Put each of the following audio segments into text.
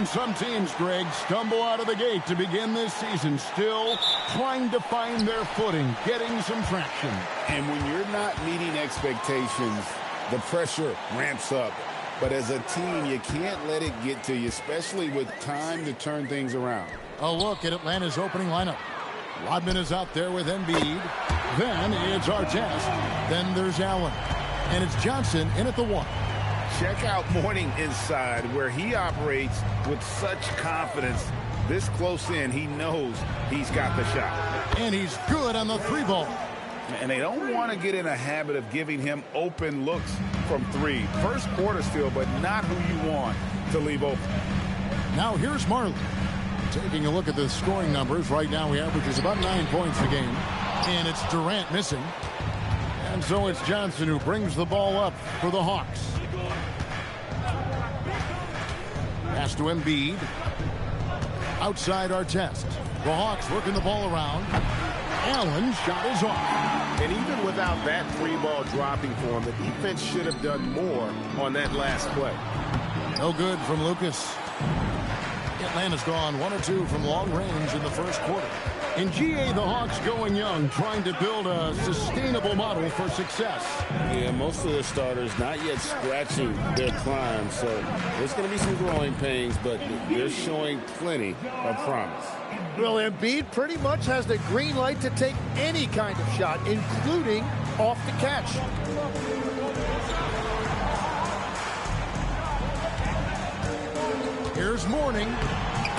And some teams, Greg, stumble out of the gate to begin this season, still trying to find their footing, getting some traction. And when you're not meeting expectations, the pressure ramps up. But as a team, you can't let it get to you, especially with time to turn things around. A look at Atlanta's opening lineup. Rodman is out there with Embiid. Then it's Artest. Then there's Allen. And it's Johnson in at the 1. Check out Mourning inside, where he operates with such confidence. This close in, he knows he's got the shot. And he's good on the 3 ball. And they don't want to get in a habit of giving him open looks from 3. First quarter still, but not who you want to leave open. Now here's Marley. Taking a look at the scoring numbers, right now he averages about 9 points a game. And it's Durant missing. And so it's Johnson who brings the ball up for the Hawks. Pass to Embiid. Outside Artest. The Hawks working the ball around. Allen's shot is off. And even without that 3-ball dropping for him, the defense should have done more on that last play. No good from Lucas. Atlanta's gone 1 or 2 from long range in the first quarter. In GA, the Hawks going young, trying to build a sustainable model for success. Yeah, most of the starters not yet scratching their climb, so there's going to be some growing pains, but they're showing plenty of promise. Well, Embiid pretty much has the green light to take any kind of shot, including off the catch. Here's Mourning.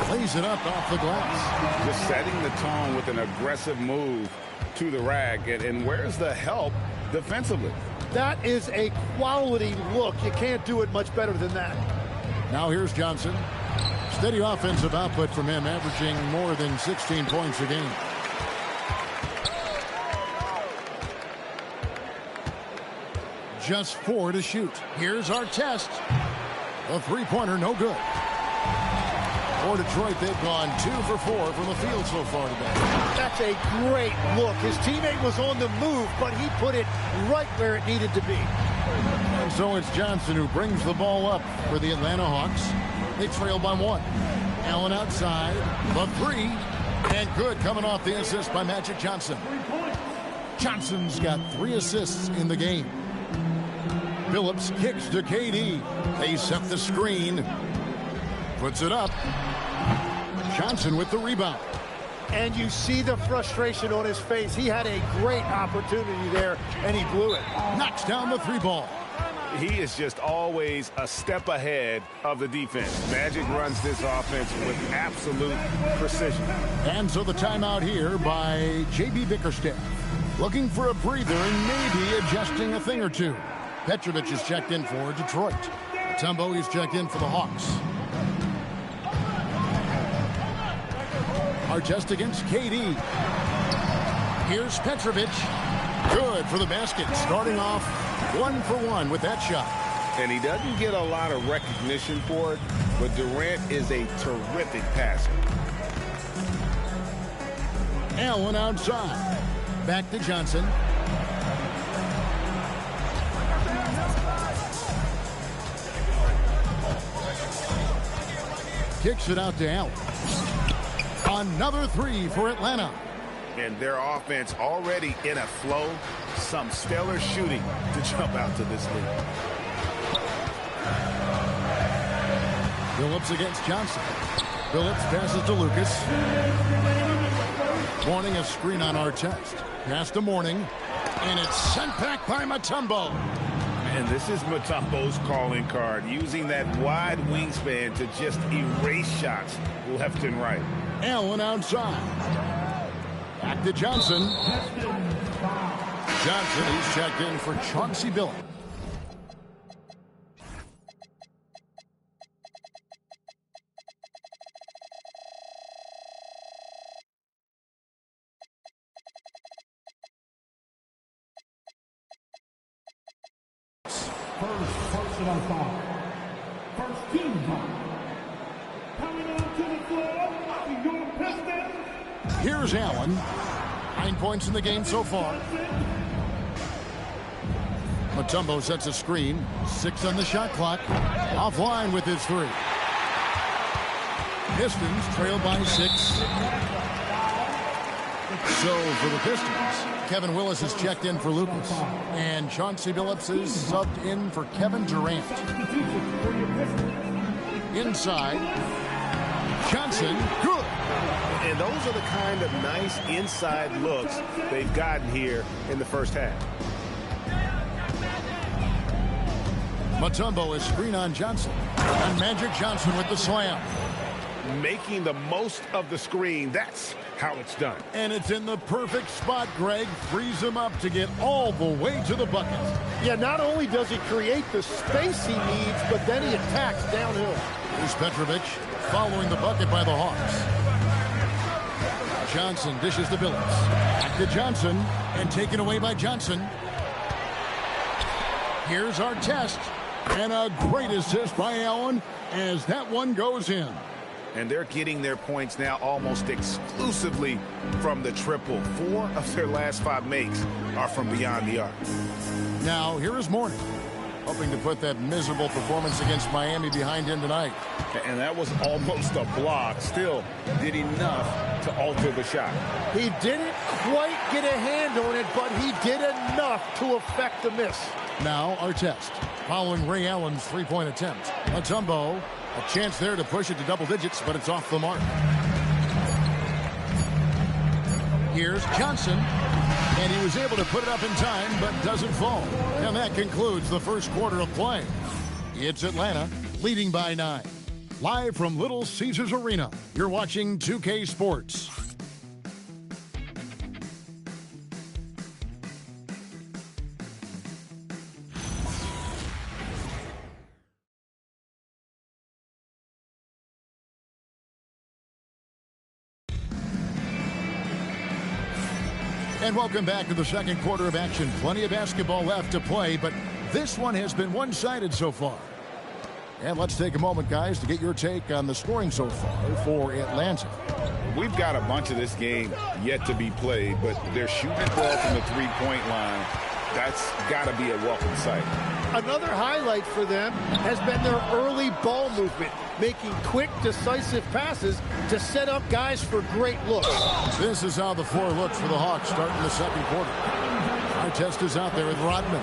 Plays it up off the glass. Just setting the tone with an aggressive move to the rack. And where's the help defensively? That is a quality look. You can't do it much better than that. Now here's Johnson. Steady offensive output from him, averaging more than 16 points a game. Just 4 to shoot. Here's Artest. A 3-pointer, no good. For Detroit, they've gone 2 for 4 from the field so far today. That's a great look. His teammate was on the move, but he put it right where it needed to be. And so it's Johnson who brings the ball up for the Atlanta Hawks. They trail by 1. Allen outside. The 3. And good coming off the assist by Magic Johnson. Johnson's got 3 assists in the game. Phillips kicks to KD. They set the screen. Puts it up. Johnson with the rebound. And you see the frustration on his face. He had a great opportunity there, and he blew it. Knocks down the 3 ball. He is just always a step ahead of the defense. Magic runs this offense with absolute precision. And so the timeout here by J.B. Bickerstaff. Looking for a breather and maybe adjusting a thing or two. Petrovic is checked in for Detroit. Mutombo is checked in for the Hawks. Artest against KD. Here's Petrovic. Good for the basket. Starting off 1 for 1 with that shot. And he doesn't get a lot of recognition for it, but Durant is a terrific passer. Allen outside. Back to Johnson. Kicks it out to Allen. Another 3 for Atlanta. And their offense already in a flow. Some stellar shooting to jump out to this lead. Phillips against Johnson. Phillips passes to Lucas. Mourning a screen on Artest. Pass to Mourning. And it's sent back by Mutombo. And this is Mutombo's calling card, using that wide wingspan to just erase shots left and right. Allen outside. Back to Johnson. Johnson, he's checked in for Chauncey Billups. First personal foul. First team foul. Coming onto the floor, the York Pistons. Here's Allen. 9 points in the game so far. Mutombo sets a screen. 6 on the shot clock. Offline with his 3. Pistons trail by 6. So for the Pistons, Kevin Willis is checked in for Lucas. And Chauncey Billups is subbed in for Kevin Durant. Inside, Johnson, good. And those are the kind of nice inside looks they've gotten here in the first half. Mutombo is screen on Johnson. And Magic Johnson with the slam. Making the most of the screen. That's how it's done. And it's in the perfect spot. Greg frees him up to get all the way to the bucket. Yeah, not only does he create the space he needs, but then he attacks downhill. Here's Petrovic following the bucket by the Hawks. Johnson dishes to Billups. Back to Johnson and taken away by Johnson. Here's our test. And a great assist by Allen as that one goes in. And they're getting their points now almost exclusively from the triple. 4 of their last 5 makes are from beyond the arc. Now, here is Mourning, hoping to put that miserable performance against Miami behind him tonight. And that was almost a block. Still did enough to alter the shot. He didn't quite get a hand on it, but he did enough to affect the miss. Now, our test. Following Ray Allen's three-point attempt. Mutombo, a chance there to push it to double digits, but it's off the mark. Here's Johnson, and he was able to put it up in time, but doesn't fall. And that concludes the first quarter of play. It's Atlanta, leading by 9. Live from Little Caesars Arena, you're watching 2K Sports. And welcome back to the second quarter of action. Plenty of basketball left to play, but this one has been one-sided so far. And let's take a moment, guys, to get your take on the scoring so far for Atlanta. We've got a bunch of this game yet to be played, but they're shooting it well from the three-point line. That's got to be a welcome sight. Another highlight for them has been their early ball movement, making quick, decisive passes to set up guys for great looks. This is how the floor looks for the Hawks starting the second quarter. Our test is out there with Rodman.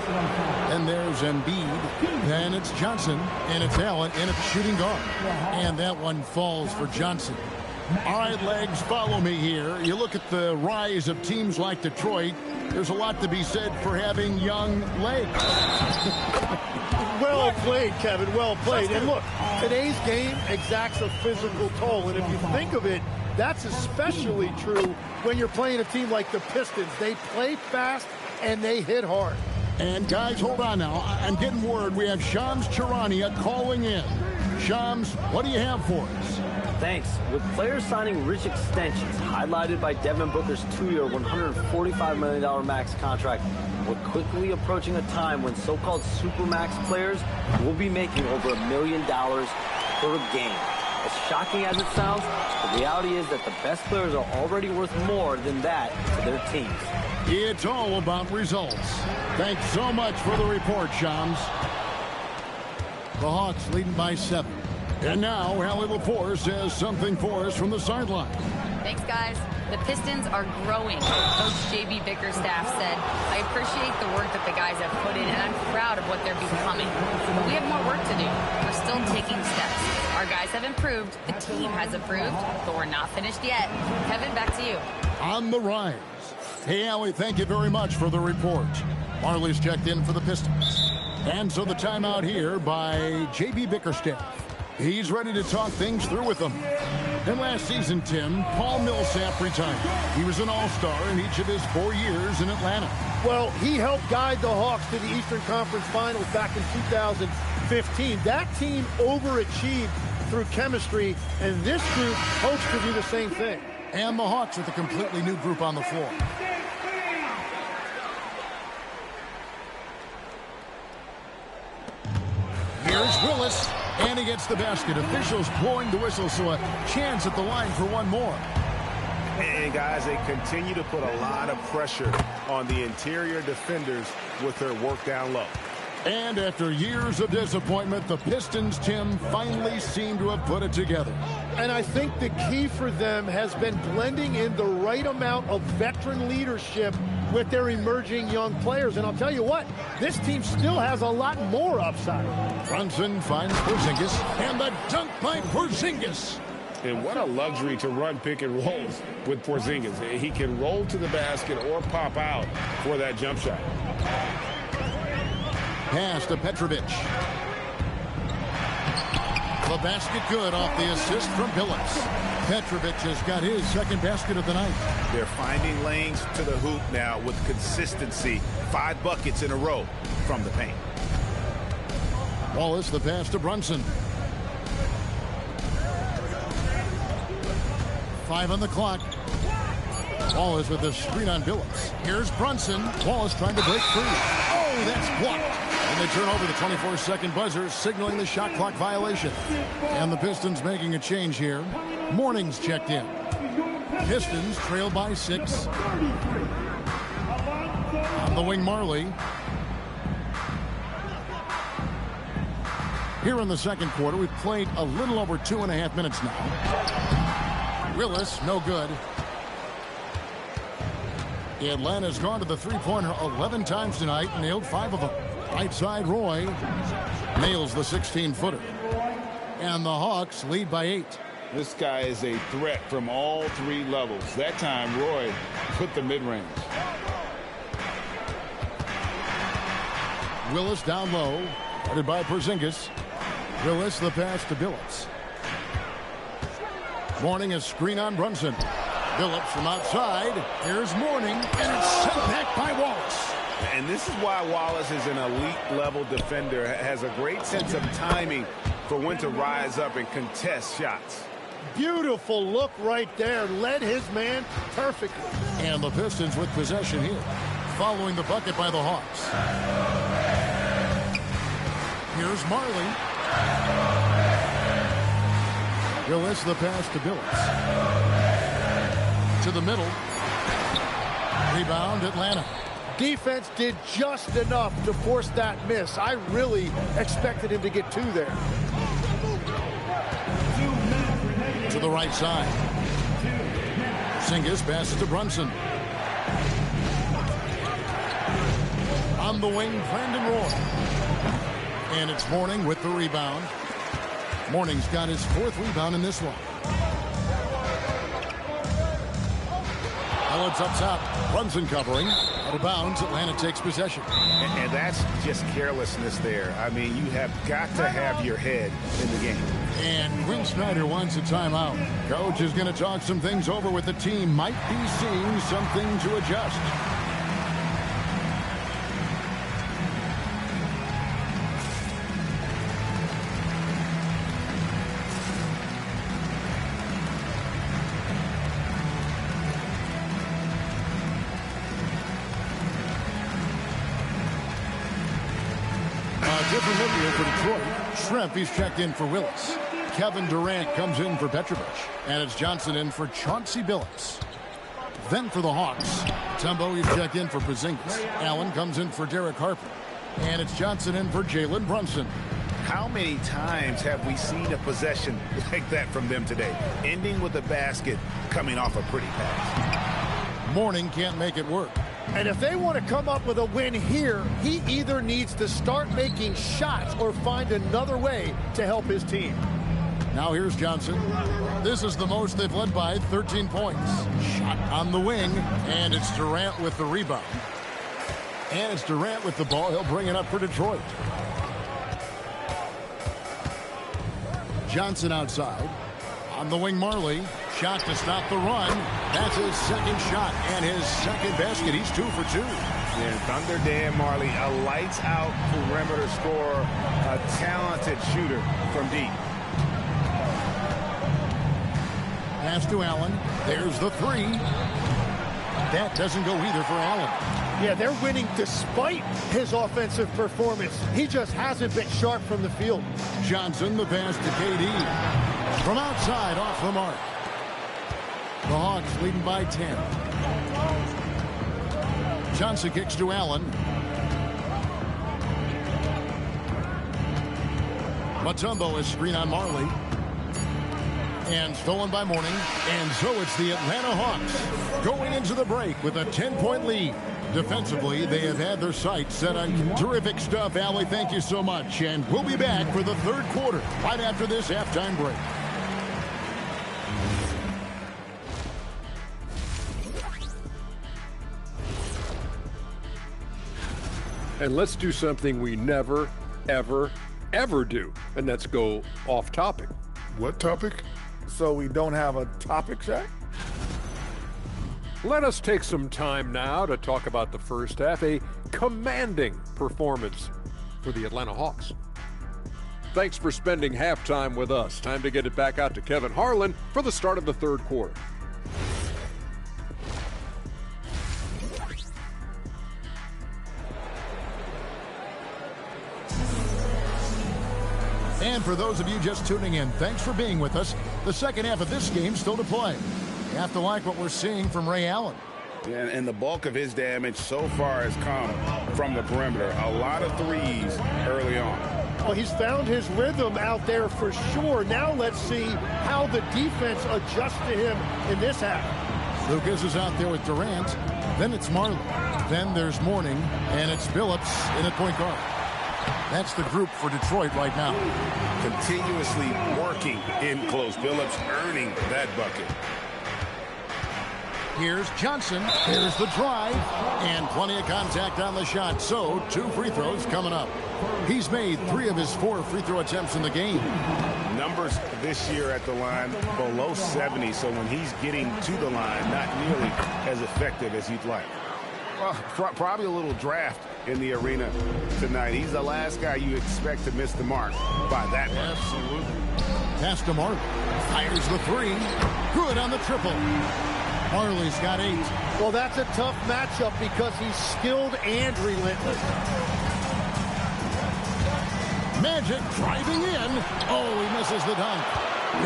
And there's Embiid. Then it's Johnson. And it's Allen. And it's shooting guard. And that one falls for Johnson. All right, legs, follow me here. You look at the rise of teams like Detroit. There's a lot to be said for having young legs. Well played, Kevin. Well played. And look, today's game exacts a physical toll. And if you think of it, that's especially true when you're playing a team like the Pistons. They play fast and they hit hard. And guys, hold on now. I'm getting word we have Shams Charania calling in. Shams, what do you have for us? Thanks. With players signing rich extensions, highlighted by Devin Booker's 2-year, $145 million max contract, we're quickly approaching a time when so-called supermax players will be making over $1 million per game. As shocking as it sounds, the reality is that the best players are already worth more than that to their teams. It's all about results. Thanks so much for the report, Shams. The Hawks leading by 7. And now, Allie LaForce has something for us from the sideline. Thanks, guys. The Pistons are growing. Coach J.B. Bickerstaff said, I appreciate the work that the guys have put in, and I'm proud of what they're becoming. But we have more work to do. We're still taking steps. Our guys have improved. The team has improved, but we're not finished yet. Kevin, back to you. On the rise. Hey, Allie, thank you very much for the report. Marley's checked in for the Pistons. And so the timeout here by J.B. Bickerstaff. He's ready to talk things through with them. And last season, Tim, Paul Millsap retired. He was an all-star in each of his 4 years in Atlanta. Well, he helped guide the Hawks to the Eastern Conference Finals back in 2015. That team overachieved through chemistry, and this group hopes to do the same thing. And the Hawks with a completely new group on the floor. Here's Willis, and he gets the basket. Officials blowing the whistle, so a chance at the line for one more. And guys, they continue to put a lot of pressure on the interior defenders with their work down low. And after years of disappointment, the Pistons, Tim, finally seem to have put it together. And I think the key for them has been blending in the right amount of veteran leadership with their emerging young players. And I'll tell you what, this team still has a lot more upside. Brunson finds Porzingis, and the dunk by Porzingis. And what a luxury to run pick and rolls with Porzingis. He can roll to the basket or pop out for that jump shot. Pass to Petrovic. The basket good off the assist from Billups. Petrovic has got his second basket of the night. They're finding lanes to the hoop now with consistency. 5 buckets in a row from the paint. Wallace, the pass to Brunson. 5 on the clock. Wallace with the screen on Billups. Here's Brunson. Wallace trying to break free. Oh, that's blocked. And they turn over the 24-second buzzer, signaling the shot clock violation. And the Pistons making a change here. Morning's checked in. Pistons trail by 6. On the wing, Marley. Here in the second quarter, we've played a little over 2.5 minutes now. Willis, no good. Atlanta's gone to the three-pointer 11 times tonight, nailed 5 of them. Right side, Roy nails the 16-footer. And the Hawks lead by 8. This guy is a threat from all 3 levels. That time, Roy put the mid-range. Willis down low, guarded by Porzingis. Willis, the pass to Billups. Morning, a screen on Brunson. Billups from outside. Here's Morning, and it's sent back by Wallace. And this is why Wallace is an elite-level defender, has a great sense of timing for when to rise up and contest shots. Beautiful look right there. Led his man perfectly. And the Pistons with possession here, following the bucket by the Hawks. Here's Marley. Willis, the pass to Billups. To the middle. Rebound, Atlanta. Defense did just enough to force that miss. I really expected him to get 2 there. To the right side. Porzingis passes to Brunson. On the wing, Brandon Roy. And it's Morning with the rebound. Morning's got his 4th rebound in this one. Now it's up top. Brunson covering. Out of bounds. Atlanta takes possession. And that's just carelessness there. I mean, you have got to have your head in the game. And Quinn Snyder wants a timeout. Coach is going to talk some things over with the team. Might be seeing something to adjust. Different look here for Detroit. Schrempf, he's checked in for Willis. Kevin Durant comes in for Petrovic. And it's Johnson in for Chauncey Billups. Then for the Hawks, Tumbo, he's checked in for Porzingis. Allen comes in for Derek Harper. And it's Johnson in for Jalen Brunson. How many times have we seen a possession like that from them today? Ending with a basket, coming off a pretty pass. Morning can't make it work. And if they want to come up with a win here, he either needs to start making shots or find another way to help his team. Now here's Johnson. This is the most they've led by, 13 points. Shot on the wing, and it's Durant with the rebound. And it's Durant with the ball. He'll bring it up for Detroit. Johnson outside. On the wing, Marley. Shot to stop the run. That's his second shot and his second basket. He's 2 for 2. And Thunder Dan Marley, a lights-out perimeter scorer, a talented shooter from deep. Pass to Allen. There's the 3. That doesn't go either for Allen. Yeah, they're winning despite his offensive performance. He just hasn't been sharp from the field. Johnson, the pass to KD. From outside, off the mark. The Hawks leading by 10. Johnson kicks to Allen. Mutombo is screen on Marley. And stolen by Mourning. And so it's the Atlanta Hawks going into the break with a 10-point lead. Defensively, they have had their sights set on terrific stuff. Allie, thank you so much. And we'll be back for the third quarter right after this halftime break. And let's do something we never, ever, ever do. And that's go off topic. What topic? So we don't have a topic, Shaq? Let us take some time now to talk about the first half, a commanding performance for the Atlanta Hawks. Thanks for spending halftime with us. Time to get it back out to Kevin Harlan for the start of the third quarter. And for those of you just tuning in, thanks for being with us. The second half of this game still to play. You have to like what we're seeing from Ray Allen. And the bulk of his damage so far has come from the perimeter. A lot of threes early on. Well, he's found his rhythm out there for sure. Now let's see how the defense adjusts to him in this half. Lucas is out there with Durant. Then it's Marley. Then there's Mourning. And it's Billups in at point guard. That's the group for Detroit right now. Continuously working in close. Billups earning that bucket. Here's Johnson. Here's the drive. And plenty of contact on the shot. So, 2 free throws coming up. He's made 3 of his 4 free throw attempts in the game. Numbers this year at the line below 70. So when he's getting to the line, not nearly as effective as you'd like. Well, probably a little draft in the arena tonight. He's the last guy you expect to miss the mark by that much. Absolutely. Pass to Marley. Fires the 3. Good on the triple. Marley's got 8. Well, that's a tough matchup because he's skilled and relentless. Magic driving in. Oh, he misses the dunk.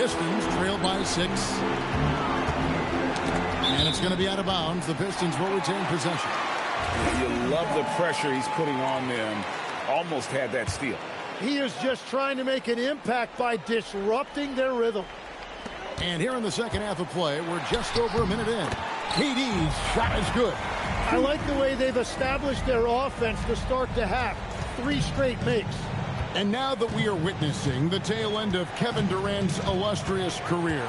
Pistons trail by 6. And it's going to be out of bounds. The Pistons will retain possession. You love the pressure he's putting on them. Almost had that steal. He is just trying to make an impact by disrupting their rhythm. And here in the second half of play, we're just over a minute in. KD's shot is good. I like the way they've established their offense to start the half. 3 straight makes. And now that we are witnessing the tail end of Kevin Durant's illustrious career,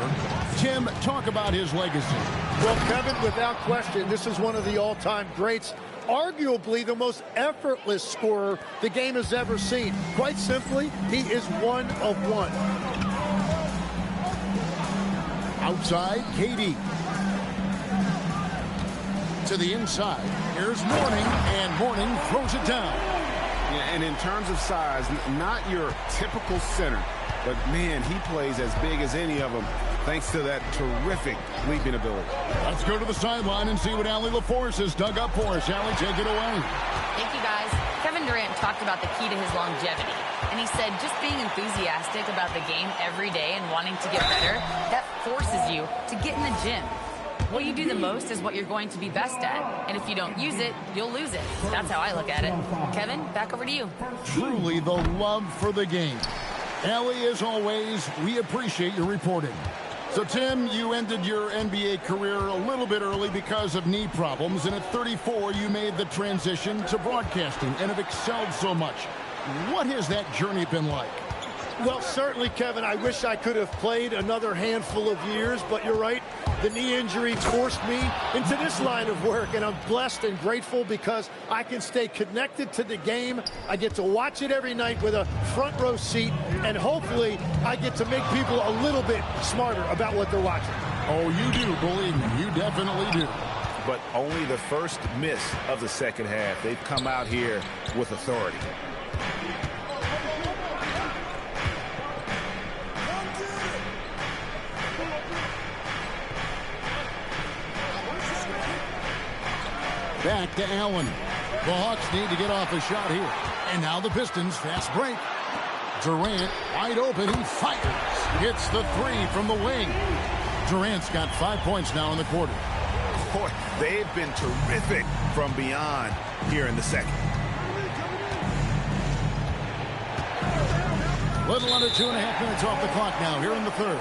Tim, talk about his legacy. Well, Kevin, without question, this is one of the all-time greats. Arguably the most effortless scorer the game has ever seen. Quite simply, he is one of one. Outside, KD. To the inside. Here's Mourning, and Mourning throws it down. Yeah, and in terms of size, not your typical center, but man, he plays as big as any of them thanks to that terrific leaping ability. Let's go to the sideline and see what Allie LaForce has dug up for us. Allie, take it away. Thank you, guys. Kevin Durant talked about the key to his longevity. And he said just being enthusiastic about the game every day and wanting to get better, that forces you to get in the gym. What you do the most is what you're going to be best at. And if you don't use it, you'll lose it. That's how I look at it. Kevin, back over to you. Truly the love for the game. Allie, as always, we appreciate your reporting. So, Tim, you ended your NBA career a little bit early because of knee problems, and at 34, you made the transition to broadcasting and have excelled so much. What has that journey been like? Well, certainly, Kevin, I wish I could have played another handful of years, but you're right. The knee injury forced me into this line of work, and I'm blessed and grateful because I can stay connected to the game. I get to watch it every night with a front row seat, and hopefully I get to make people a little bit smarter about what they're watching. Oh, you do, believe me. You definitely do. But only the first miss of the second half. They've come out here with authority. Back to Allen. The Hawks need to get off a shot here. And now the Pistons, fast break. Durant, wide open, he fires. Hits the 3 from the wing. Durant's got 5 points now in the quarter. Boy, they've been terrific from beyond here in the second. Little under 2.5 minutes off the clock now here in the third.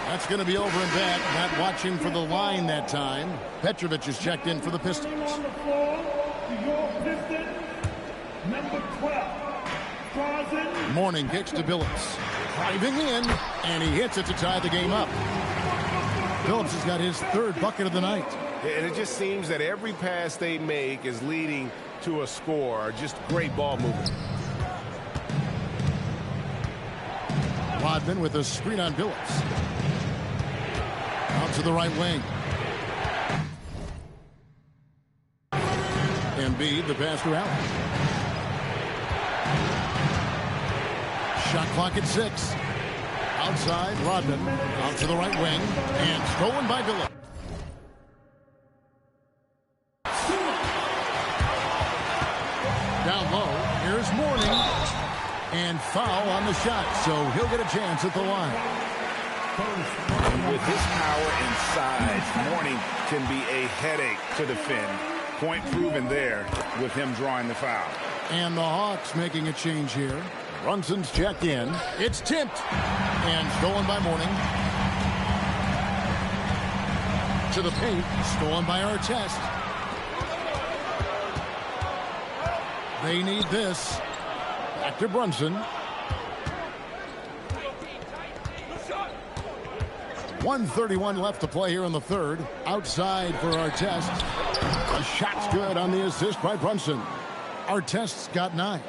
That's going to be over and back. Not watching for the line that time. Petrovic is checked in for the Pistons. On the floor for your Pistons, number 12, Drazen. Mourning kicks to Billups. Driving in, and he hits it to tie the game up. Billups has got his third bucket of the night. And it just seems that every pass they make is leading to a score. Just great ball movement. Rodman with a screen on Billups. Out to the right wing. Embiid, the pass to Allen. Shot clock at 6. Outside, Rodman. Out to the right wing. And stolen by Billups. Down low, here's Mourning. And foul on the shot, so he'll get a chance at the line. And with his power and size, Mourning can be a headache to defend. Point proven there with him drawing the foul. And the Hawks making a change here. Brunson's checked in. It's tipped. And stolen by Mourning. To the paint. Stolen by Artest. They need this. Back to Brunson. 1:31 left to play here in the third. Outside for Artest. The shot's good on the assist by Brunson. Artest's got 9.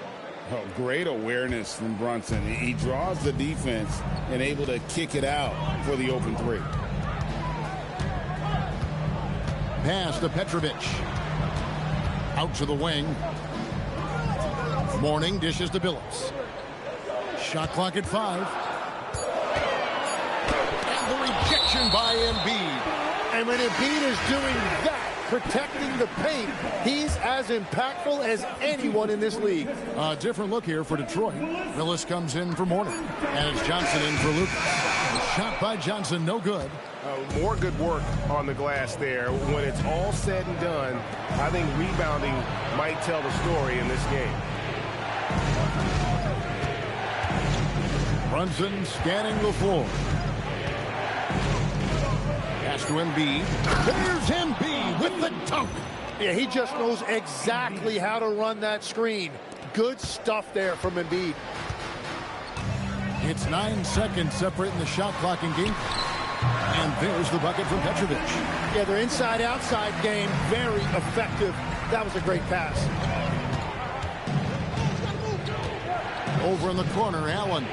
Oh, great awareness from Brunson. He draws the defense and able to kick it out for the open 3. Pass to Petrovic. Out to the wing. Mourning dishes to Billups. Shot clock at 5. And the rejection by Embiid. And when Embiid is doing that, protecting the paint, he's as impactful as anyone in this league. A different look here for Detroit. Willis comes in for Mourning. And it's Johnson in for Lucas. Shot by Johnson, no good. More good work on the glass there. When it's all said and done, I think rebounding might tell the story in this game. Brunson scanning the floor. Pass to Embiid. There's Embiid with the dunk. Yeah, he just knows exactly how to run that screen. Good stuff there from Embiid. It's 9 seconds separating the shot clock and game. And there's the bucket from Petrovic. Yeah, their inside-outside game, very effective. That was a great pass. Over in the corner, Allen.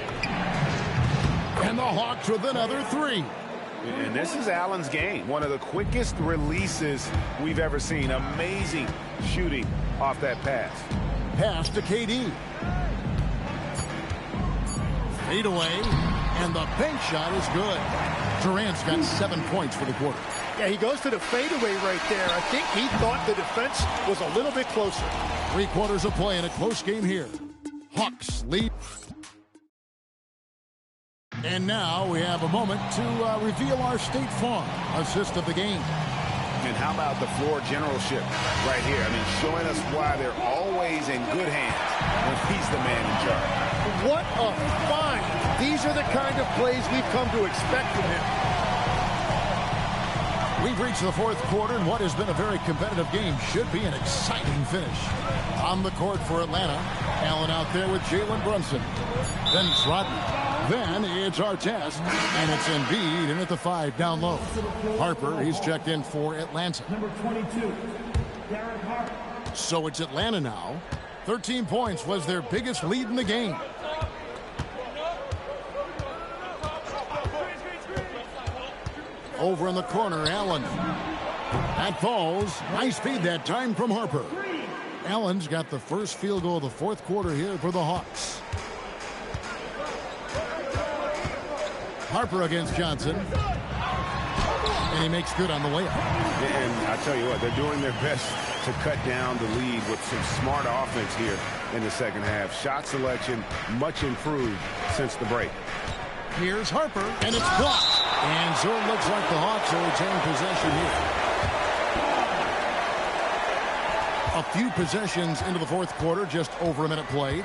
And the Hawks with another 3. And this is Allen's game. One of the quickest releases we've ever seen. Amazing shooting off that pass. Pass to KD. Fade away. And the bank shot is good. Durant's got 7 points for the quarter. Yeah, he goes to the fadeaway right there. I think he thought the defense was a little bit closer. 3 quarters of play in a close game here. Hawks lead. And now we have a moment to reveal our State Farm assist of the game. And how about the floor generalship right here? I mean, showing us why they're always in good hands when he's the man in charge. What a find. These are the kind of plays we've come to expect from him. We've reached the 4th quarter, and what has been a very competitive game should be an exciting finish. On the court for Atlanta, Allen out there with Jalen Brunson. Then it's Rodman. Then it's Artest, and it's Embiid in at the 5 down low. Harper, he's checked in for Atlanta. Number 22, Derek Harper. So it's Atlanta now. 13 points was their biggest lead in the game. Over in the corner, Allen. That falls. Nice feed that time from Harper. Allen's got the first field goal of the 4th quarter here for the Hawks. Harper against Johnson. And he makes good on the layup. And I tell you what, they're doing their best to cut down the lead with some smart offense here in the second half. Shot selection much improved since the break. Here's Harper, and it's blocked. And so it looks like the Hawks will retain possession here. A few possessions into the 4th quarter, just over a minute played.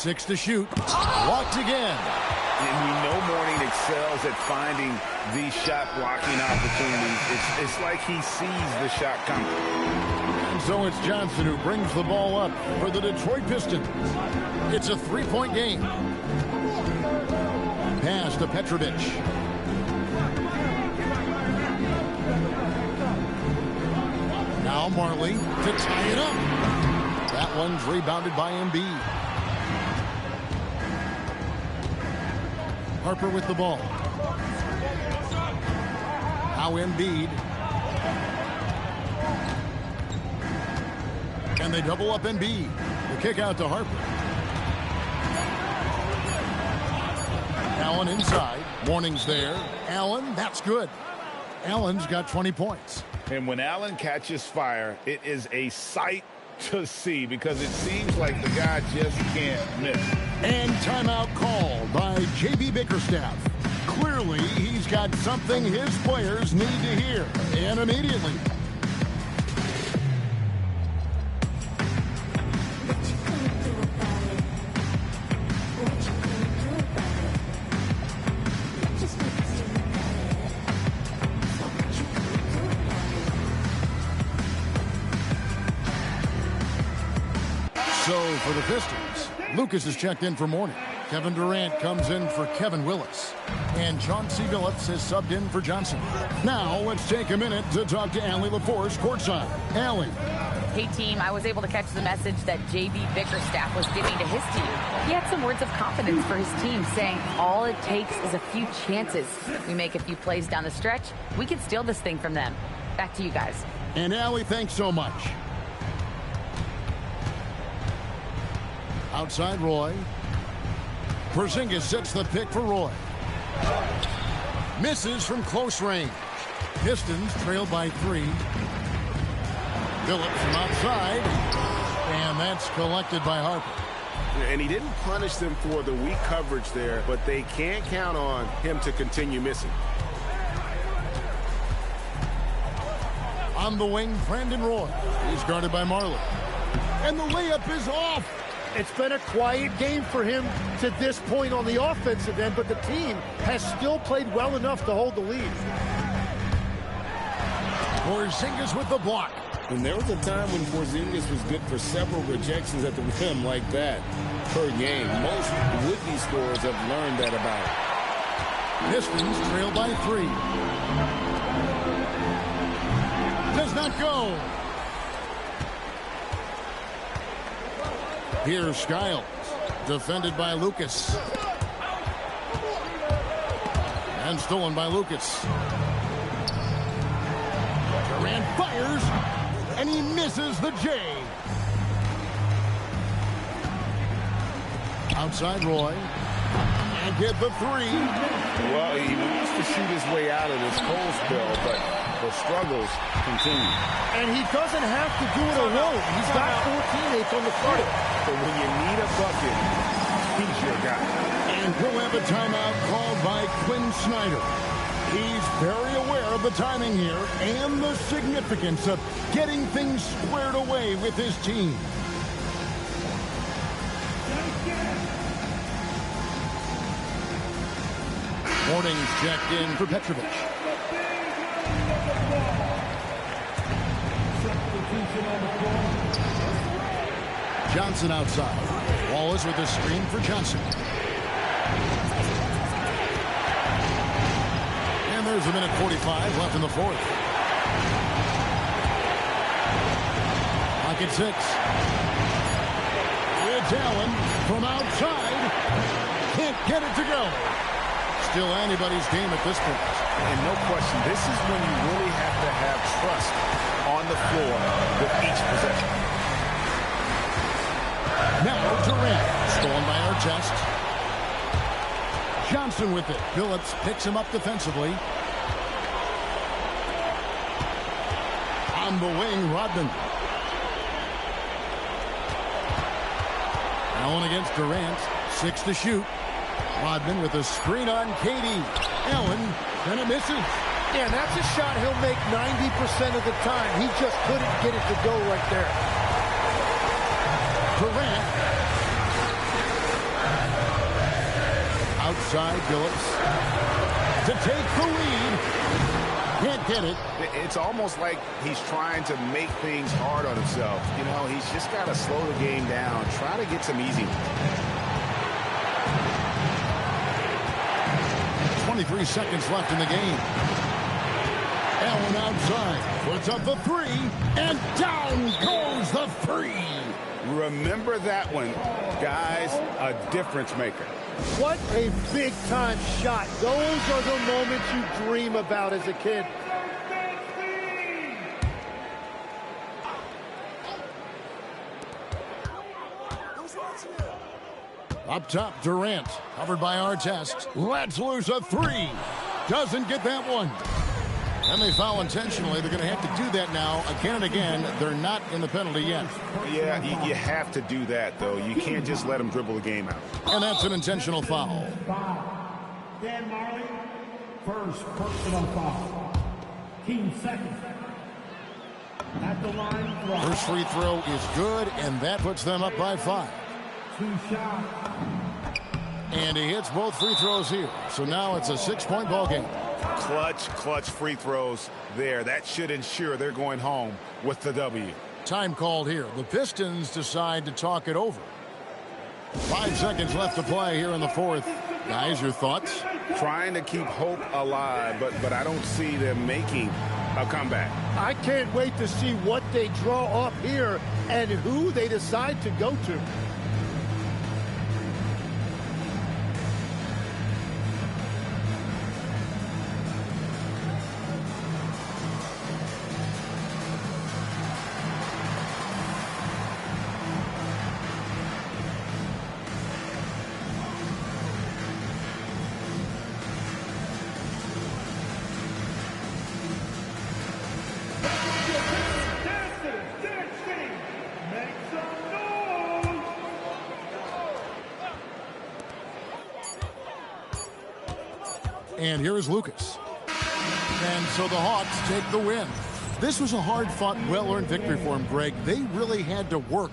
6 to shoot. Blocked again. And we know Mourning excels at finding these shot blocking opportunities. It's like he sees the shot coming. And so it's Johnson who brings the ball up for the Detroit Pistons. It's a 3-point game. Pass to Petrovic. Now Marley to tie it up. That one's rebounded by Embiid. Harper with the ball. Now Embiid. And they double up Embiid. The kick out to Harper. Allen inside. Mourning's there. Allen, that's good. Allen's got 20 points. And when Allen catches fire, it is a sight to see because it seems like the guy just can't miss. And timeout called by J.B. Bickerstaff. Clearly, he's got something his players need to hear, and immediately. So for the Pistons, Lucas is checked in for Mourning. Kevin Durant comes in for Kevin Willis. And Chauncey Billups is subbed in for Johnson. Now let's take a minute to talk to Allie LaForce courtside. Allie. Hey, team, I was able to catch the message that J.B. Bickerstaff was giving to his team. He had some words of confidence for his team, saying all it takes is a few chances. We make a few plays down the stretch, we can steal this thing from them. Back to you guys. And Allie, thanks so much. Outside Roy. Porzingis sets the pick for Roy. Misses from close range. Pistons trailed by 3. Phillips from outside. And that's collected by Harper. And he didn't punish them for the weak coverage there, but they can't count on him to continue missing. On the wing, Brandon Roy. He's guarded by Marley. And the layup is off. It's been a quiet game for him to this point on the offensive end, but the team has still played well enough to hold the lead. Porzingis with the block. And there was a time when Porzingis was good for several rejections at the rim like that per game. Most would-be scorers have learned that about it. Pistons trail by 3. Does not go. Here's Skiles, defended by Lucas. And stolen by Lucas. Durant fires, and he misses the J. Outside Roy, and get the 3. Well, he wants to shoot his way out of this cold spell, but the struggles continue. And he doesn't have to do it alone. He's got 4 teammates on the floor. But when you need a bucket, he's your guy. And we'll have a timeout called by Quinn Snyder. He's very aware of the timing here and the significance of getting things squared away with his team. Mourning's checked in for Petrovic. Johnson outside. Wallace with a screen for Johnson. And there's a minute 45 left in the fourth. Pocket 6. It's Allen from outside. Can't get it to go. Still anybody's game at this point. And no question, this is when you really have to have trust on the floor with each possession. Now Durant, stolen by Artest. Johnson with it. Phillips picks him up defensively. On the wing, Rodman. Allen against Durant. 6 to shoot. Rodman with a screen on Katie. Allen, and it misses. Yeah, that's a shot he'll make 90% of the time. He just couldn't get it to go right there. Durant. side, Billups to take the lead. Can't get it. It's almost like he's trying to make things hard on himself. You know, he's just got to slow the game down. Try to get some easy ones. 23 seconds left in the game. Allen outside. Puts up the three. And down goes the three. Remember that one, guys. A difference maker. What a big-time shot. Those are the moments you dream about as a kid. Up top, Durant. Covered by Artest. Lets loose a three. Doesn't get that one. And they foul intentionally. They're going to have to do that now again and again. They're not in the penalty yet. Yeah, you have to do that, though. You can't just let them dribble the game out. And that's an intentional foul. Dan Marley, first personal foul. Team second. At the line. First free throw is good, and that puts them up by 5. 2 shots. And he hits both free throws here. So now it's a 6-point ball game. Clutch free throws there. That should ensure they're going home with the W. Time called here. The Pistons decide to talk it over. 5 seconds left to play here in the fourth. Guys, your thoughts? Trying to keep hope alive, but I don't see them making a comeback. I can't wait to see what they draw up here and who they decide to go to. And here is Lucas. And so the Hawks take the win. This was a hard-fought, well-earned victory for him, Greg. They really had to work